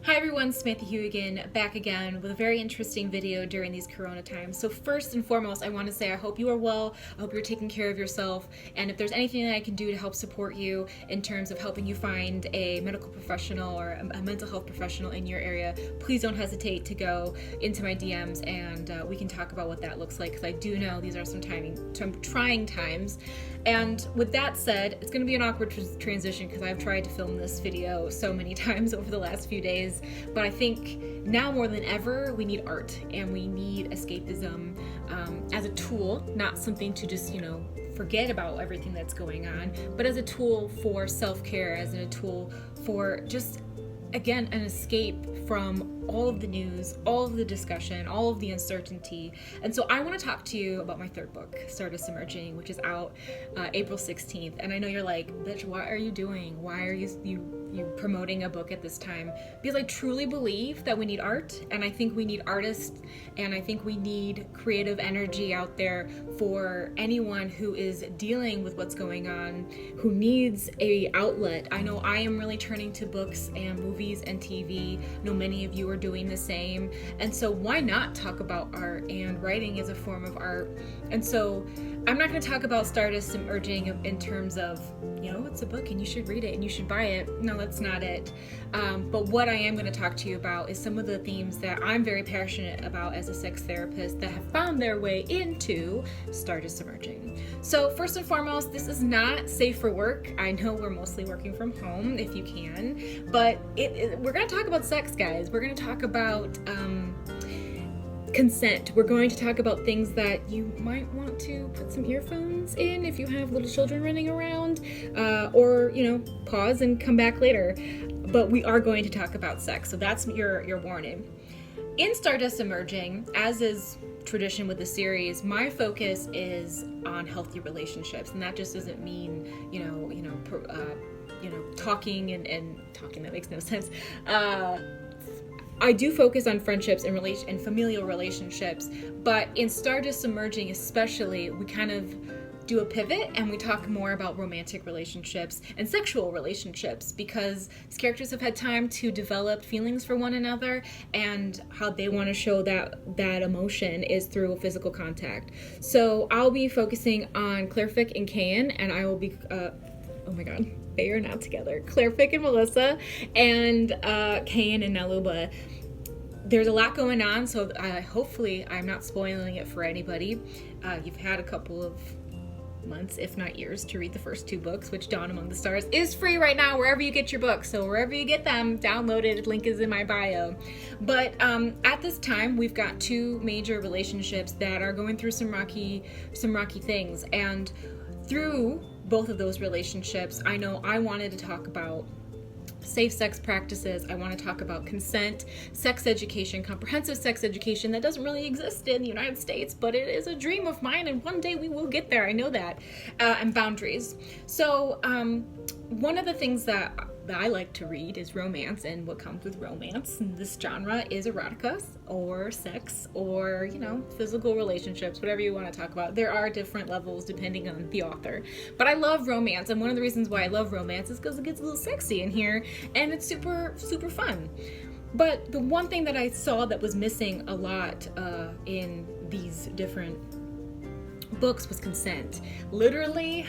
Hi everyone, Samantha Huigan back again with a very interesting video during these corona times. So first and foremost, I want to say I hope you are well, I hope you're taking care of yourself, and if there's anything that I can do to help support you in terms of helping you find a medical professional or a mental health professional in your area, please don't hesitate to go into my DMs and we can talk about what that looks like, because I do know these are some trying times. And with that said, it's going to be an awkward transition because I've tried to film this video so many times over the last few days, but I think now more than ever we need art and we need escapism as a tool, not something to just, forget about everything that's going on, but as a tool for self-care, as a tool for just, again, an escape from all of the news, all of the discussion, all of the uncertainty. And so I want to talk to you about my third book, Stardust Emerging, which is out April 16th. And I know you're like, bitch, what are you doing? Why are you promoting a book at this time? Because I truly believe that we need art, and I think we need artists, and I think we need creative energy out there for anyone who is dealing with what's going on, who needs a outlet. I know I am really turning to books and movies and TV. I know many of you are doing the same. And so why not talk about art? And writing is a form of art. And so I'm not going to talk about Stardust Emerging in terms of, it's a book and you should read it and you should buy it. No, that's not it. But what I am going to talk to you about is some of the themes that I'm very passionate about as a sex therapist that have found their way into Stardust Emerging. So first and foremost, this is not safe for work. I know we're mostly working from home if you can, but we're going to talk about sex, guys. We're going to talk about consent. We're going to talk about things that you might want to put some earphones in if you have little children running around, or pause and come back later. But we are going to talk about sex, so that's your warning. In Stardust Emerging, as is tradition with the series, my focus is on healthy relationships, and that just doesn't mean talking and talking that makes no sense. I do focus on friendships and familial relationships, but in Stardust Emerging especially, we kind of do a pivot and we talk more about romantic relationships and sexual relationships, because these characters have had time to develop feelings for one another, and how they want to show that emotion is through physical contact. So I'll be focusing on Claire and Kayan, and I will be oh my god, they are not together. Claire and Melissa, and Kayan and Naluba. There's a lot going on, so hopefully I'm not spoiling it for anybody. You've had a couple of months, if not years, to read the first two books, which Dawn Among the Stars is free right now wherever you get your books. So wherever you get them, download it. Link is in my bio. But at this time, we've got two major relationships that are going through some rocky things. And through both of those relationships, I know I wanted to talk about safe sex practices. I want to talk about consent, sex education, comprehensive sex education that doesn't really exist in the United States, but it is a dream of mine, and one day we will get there. I know that. And boundaries. So one of the things that I like to read is romance, and what comes with romance in this genre is erotica or sex or physical relationships, whatever you want to talk about. There are different levels depending on the author, but I love romance, and one of the reasons why I love romance is because it gets a little sexy in here and it's super fun. But the one thing that I saw that was missing a lot in these different books was consent. Literally,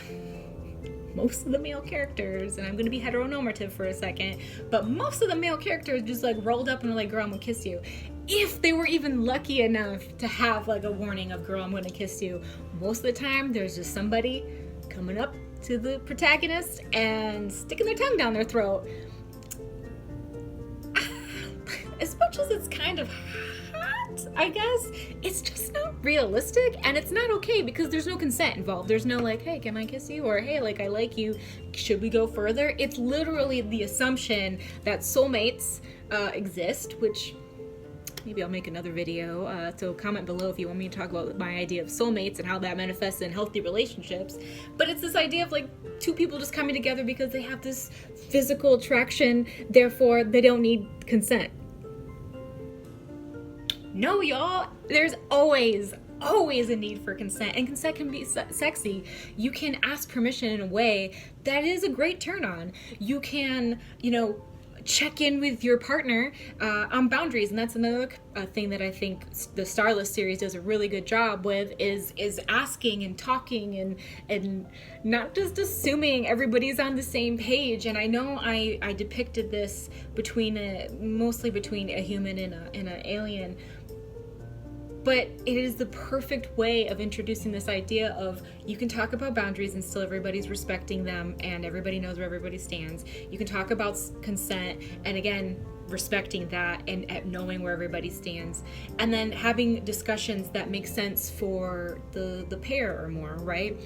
most of the male characters, and I'm going to be heteronormative for a second, but most of the male characters just rolled up and were like, girl, I'm going to kiss you. If they were even lucky enough to have a warning of, girl, I'm going to kiss you. Most of the time, there's just somebody coming up to the protagonist and sticking their tongue down their throat. As much as it's kind of hot, I guess, it's just not realistic, and it's not okay because there's no consent involved. There's no hey, can I kiss you? Or hey, I like you. Should we go further? It's literally the assumption that soulmates exist, which maybe I'll make another video, so comment below if you want me to talk about my idea of soulmates and how that manifests in healthy relationships. But it's this idea of two people just coming together because they have this physical attraction, therefore they don't need consent. No, y'all, there's always a need for consent, and consent can be sexy. You can ask permission in a way that is a great turn on. You can, check in with your partner on boundaries. And that's another thing that I think the Starless series does a really good job with, is asking and talking and not just assuming everybody's on the same page. And I know I depicted this mostly between a human and an alien, but it is the perfect way of introducing this idea of, you can talk about boundaries and still everybody's respecting them and everybody knows where everybody stands. You can talk about consent and, again, respecting that and knowing where everybody stands. And then having discussions that make sense for the pair or more, right?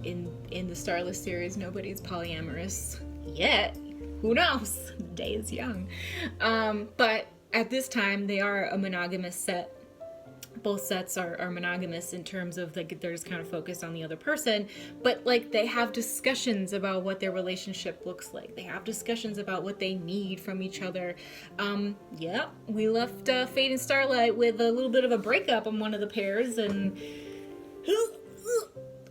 In the Starless series, nobody's polyamorous yet. Who knows? The day is young. But at this time, they are a monogamous set. Both sets are monogamous in terms of, like, they're just kind of focused on the other person, but, like, they have discussions about what their relationship looks like. They have discussions about what they need from each other. Yeah, we left Fate and Starlight with a little bit of a breakup on one of the pairs, and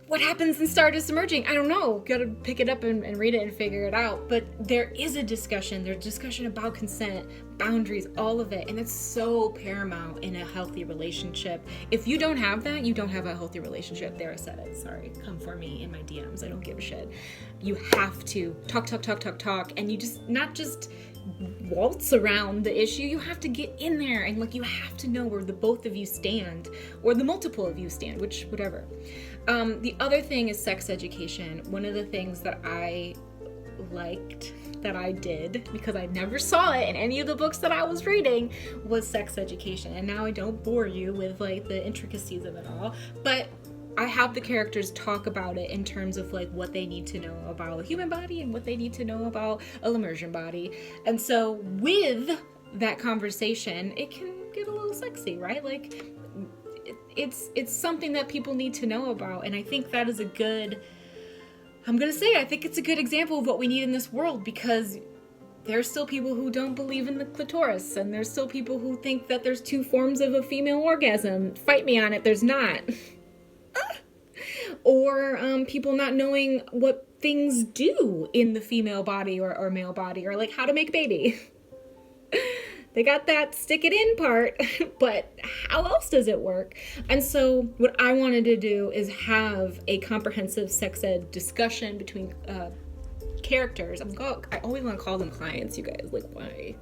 what happens in Stardust Emerging? I don't know. Gotta pick it up and read it and figure it out. But there is a discussion. There's discussion about consent, boundaries, all of it. And it's so paramount in a healthy relationship. If you don't have that, you don't have a healthy relationship. There, I said it. Sorry. Come for me in my DMs. I don't give a shit. You have to talk. And you just, not just waltz around the issue. You have to get in there and, like, you have to know where the both of you stand, or the multiple of you stand, whatever. The other thing is sex education. One of the things that I liked that I did, because I never saw it in any of the books that I was reading, was sex education. And now I don't bore you with, like, the intricacies of it all, but I have the characters talk about it in terms of, like, what they need to know about a human body and what they need to know about a Lemurgian body. And so with that conversation, it can get a little sexy, right? Like, it's something that people need to know about. And I think that is I think it's a good example of what we need in this world, because there's still people who don't believe in the clitoris, and there's still people who think that there's two forms of a female orgasm. Fight me on it, there's not. Or people not knowing what things do in the female body or male body, or, like, how to make a baby. They got that stick it in part, but how else does it work? And so what I wanted to do is have a comprehensive sex ed discussion between characters. I always want to call them clients, you guys. Like, why?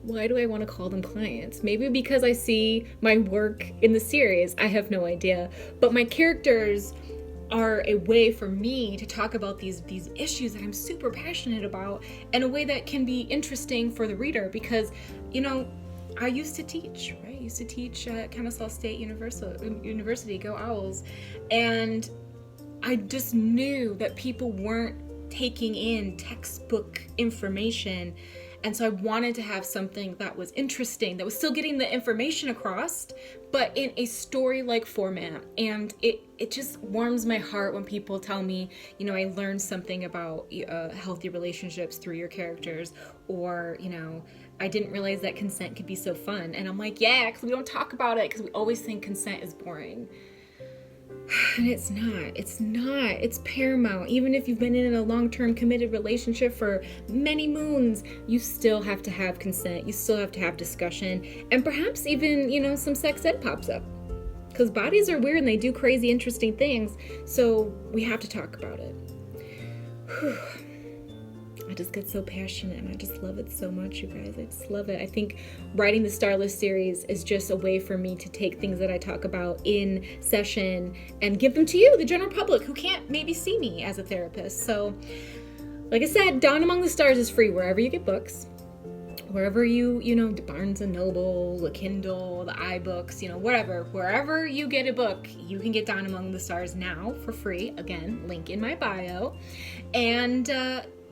Why do I want to call them clients? Maybe because I see my work in the series. I have no idea. But my characters are a way for me to talk about these issues that I'm super passionate about in a way that can be interesting for the reader, because, you know, I used to teach, right? I used to teach at Kennesaw State University, go Owls, and I just knew that people weren't taking in textbook information. And so I wanted to have something that was interesting, that was still getting the information across, but in a story-like format. And it just warms my heart when people tell me, you know, I learned something about healthy relationships through your characters, or, you know, I didn't realize that consent could be so fun. And I'm like, yeah, because we don't talk about it, because we always think consent is boring. And it's not. It's paramount. Even if you've been in a long-term committed relationship for many moons, you still have to have consent. You still have to have discussion. And perhaps even, you know, some sex ed pops up. Because bodies are weird and they do crazy, interesting things. So we have to talk about it. Whew. I just get so passionate, and I just love it so much, you guys. I just love it. I think writing the Starless series is just a way for me to take things that I talk about in session and give them to you, the general public, who can't maybe see me as a therapist. So, like I said, Dawn Among the Stars is free wherever you get books. Wherever you know, Barnes & Noble, the Kindle, the iBooks, you know, whatever. Wherever you get a book, you can get Dawn Among the Stars now for free. Again, link in my bio. And,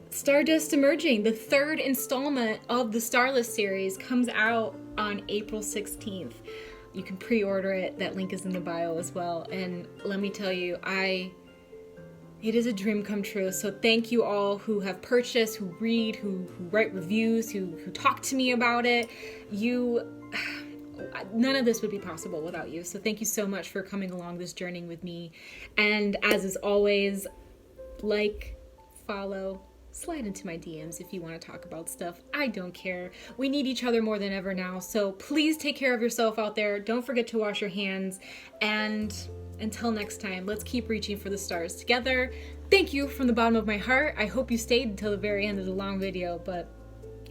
Stardust Emerging, the third installment of the Starless series, comes out on April 16th. You can pre-order it. That link is in the bio as well. And let me tell you, it is a dream come true. So thank you all who have purchased, who read, who write reviews, who talk to me about it. None of this would be possible without you. So thank you so much for coming along this journey with me. And as is always, like, follow, slide into my DMs if you want to talk about stuff. I don't care. We need each other more than ever now. So please take care of yourself out there. Don't forget to wash your hands. And until next time, let's keep reaching for the stars together. Thank you from the bottom of my heart. I hope you stayed until the very end of the long video, but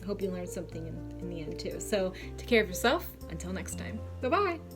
I hope you learned something in the end too. So take care of yourself. Until next time. Bye-bye.